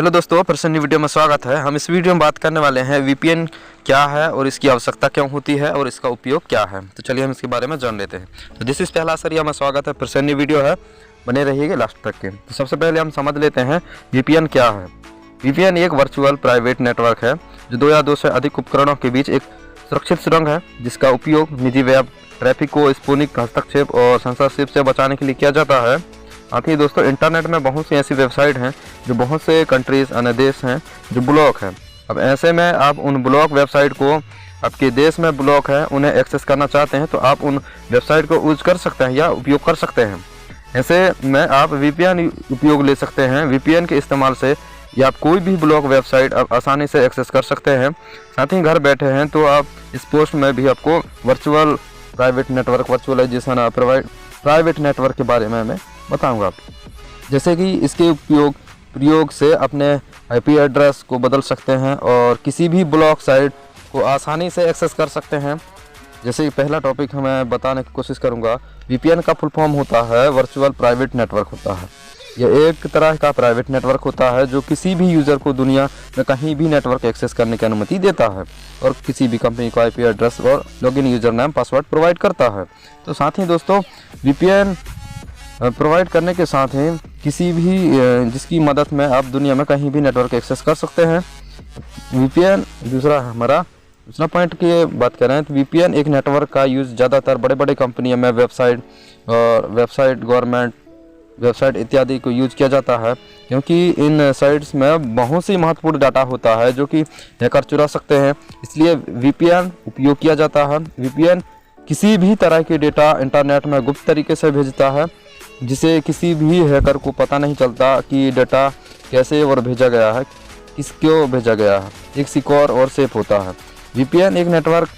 Hello दोस्तों, प्रसन्न video में स्वागत है। हम इस वीडियो में बात करने वाले हैं वीपीएन क्या है और इसकी आवश्यकता क्यों होती है और इसका उपयोग क्या है। तो चलिए हम इसके बारे में जान लेते हैं। तो दिस इज पहला सरिया में स्वागत है, प्रसन्न वीडियो है, बने रहिएगा लास्ट तक के। तो सबसे पहले हम समझ लेते हैं वीपीएन क्या है। वीपीएन एक वर्चुअल प्राइवेट नेटवर्क है जो 2 या 2 से अधिक उपकरणों के बीच एक सुरक्षित सुरंग है, जिसका उपयोग निजी वेब ट्रैफिक को स्पूनिक हस्तक्षेप और सेंसरशिप से बचाने के लिए किया जाता है। साथ ही दोस्तों, इंटरनेट में बहुत सी ऐसी वेबसाइट हैं जो बहुत से कंट्रीज अन्य देश हैं जो ब्लॉक हैं। अब ऐसे में आप उन ब्लॉक वेबसाइट को, आपके देश में ब्लॉक है, उन्हें एक्सेस करना चाहते हैं तो आप उन वेबसाइट को यूज कर सकते हैं या उपयोग कर सकते हैं। ऐसे में आप वीपीएन उपयोग ले सकते हैं। वीपीएन के इस्तेमाल से या आप कोई भी ब्लॉक वेबसाइट आप आसानी से एक्सेस कर सकते हैं। साथ ही घर बैठे हैं तो आप इस पोस्ट में भी आपको virtual private network, virtualization private network के बारे में मैं बताऊंगा। जैसे कि इसके प्रयोग से अपने आईपी एड्रेस को बदल सकते हैं और किसी भी ब्लॉक साइट को आसानी से एक्सेस कर सकते हैं। जैसे पहला टॉपिक मैं बताने की कोशिश करूंगा। वीपीएन का फुल फॉर्म होता है वर्चुअल प्राइवेट नेटवर्क होता है। यह एक तरह का प्राइवेट नेटवर्क होता है जो किसी भी यूज़र को दुनिया में कहीं भी नेटवर्क एक्सेस करने की अनुमति देता है और किसी भी कंपनी को आईपी एड्रेस और लॉगिन यूजर नाम पासवर्ड प्रोवाइड करता है। तो साथ ही दोस्तों, वीपीएन प्रोवाइड करने के साथ ही किसी भी जिसकी मदद में आप दुनिया में कहीं भी नेटवर्क एक्सेस कर सकते हैं। वीपीएन दूसरा पॉइंट की बात करें तो वीपीएन एक नेटवर्क का यूज़ ज़्यादातर बड़े बड़े कंपनियों में वेबसाइट गवर्नमेंट वेबसाइट इत्यादि को यूज किया जाता है, क्योंकि इन साइट्स में बहुत सी महत्वपूर्ण डाटा होता है जो कि हैकर चुरा सकते हैं। इसलिए वीपीएन उपयोग किया जाता है। वीपीएन किसी भी तरह की डेटा इंटरनेट में गुप्त तरीके से भेजता है, जिसे किसी भी हैकर को पता नहीं चलता कि डेटा कैसे और भेजा गया है, क्यों भेजा गया है। एक सिक्योर और सेफ होता है। वीपीएन एक नेटवर्क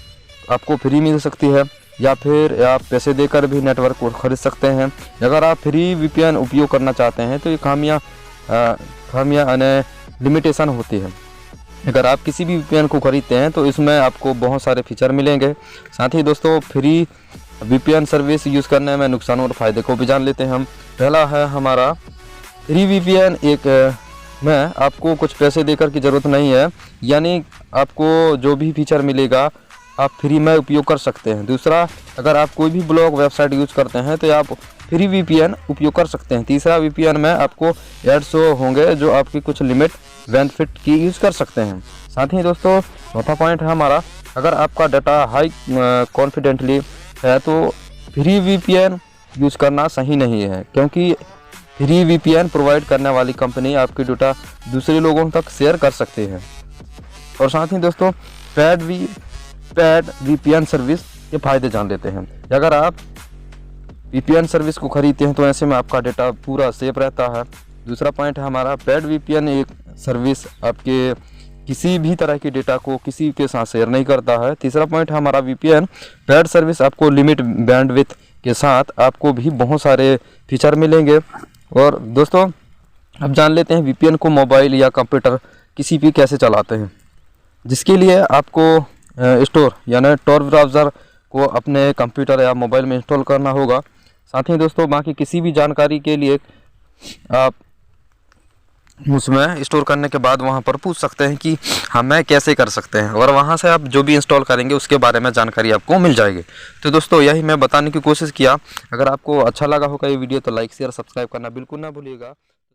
आपको फ्री मिल सकती है या फिर आप पैसे देकर भी नेटवर्क को खरीद सकते हैं। अगर आप फ्री वीपीएन उपयोग करना चाहते हैं तो ये खामियां लिमिटेशन होती है। अगर आप किसी भी वीपीएन को खरीदते हैं तो इसमें आपको बहुत सारे फीचर मिलेंगे। साथ ही दोस्तों, फ्री वीपीएन सर्विस यूज़ करने में नुकसान और फ़ायदे को भी जान लेते हैं हम। पहला है हमारा फ्री वीपीएन। में आपको कुछ पैसे देकर की ज़रूरत नहीं है, यानी आपको जो भी फीचर मिलेगा आप फ्री में उपयोग कर सकते हैं। दूसरा, अगर आप कोई भी ब्लॉक वेबसाइट यूज़ करते हैं तो आप फ्री वीपीएन उपयोग कर सकते हैं। तीसरा, वीपीएन में आपको एड्स होंगे जो आपकी कुछ लिमिट बेनिफिट की यूज़ कर सकते हैं। साथ ही दोस्तों, चौथा पॉइंट है हमारा, अगर आपका डाटा हाई कॉन्फिडेंटली है तो फ्री वीपीएन यूज़ करना सही नहीं है, क्योंकि फ्री वीपीएन प्रोवाइड करने वाली कंपनी आपकी डाटा दूसरे लोगों तक शेयर कर सकती है। और साथ ही दोस्तों, पेड वीपीएन सर्विस के फ़ायदे जान लेते हैं। अगर आप वीपीएन सर्विस को खरीदते हैं तो ऐसे में आपका डाटा पूरा सेफ रहता है। दूसरा पॉइंट है हमारा, पेड वीपीएन एक सर्विस आपके किसी भी तरह की डेटा को किसी के साथ शेयर नहीं करता है। तीसरा पॉइंट है हमारा, वीपीएन पेड सर्विस आपको लिमिट बैंडविड्थ के साथ आपको भी बहुत सारे फीचर मिलेंगे। और दोस्तों, अब जान लेते हैं वीपीएन को मोबाइल या कंप्यूटर किसी भी कैसे चलाते हैं। जिसके लिए आपको स्टोर यानी tor ब्राउज़र को अपने कंप्यूटर या मोबाइल में इंस्टॉल करना होगा। साथ ही दोस्तों, बाकी किसी भी जानकारी के लिए आप उसमें स्टोर करने के बाद वहां पर पूछ सकते हैं कि हमें कैसे कर सकते हैं, और वहां से आप जो भी इंस्टॉल करेंगे उसके बारे में जानकारी आपको मिल जाएगी। तो दोस्तों, यही मैं बताने की कोशिश किया। अगर आपको अच्छा लगा होगा ये वीडियो तो लाइक शेयर सब्सक्राइब करना बिल्कुल ना भूलिएगा।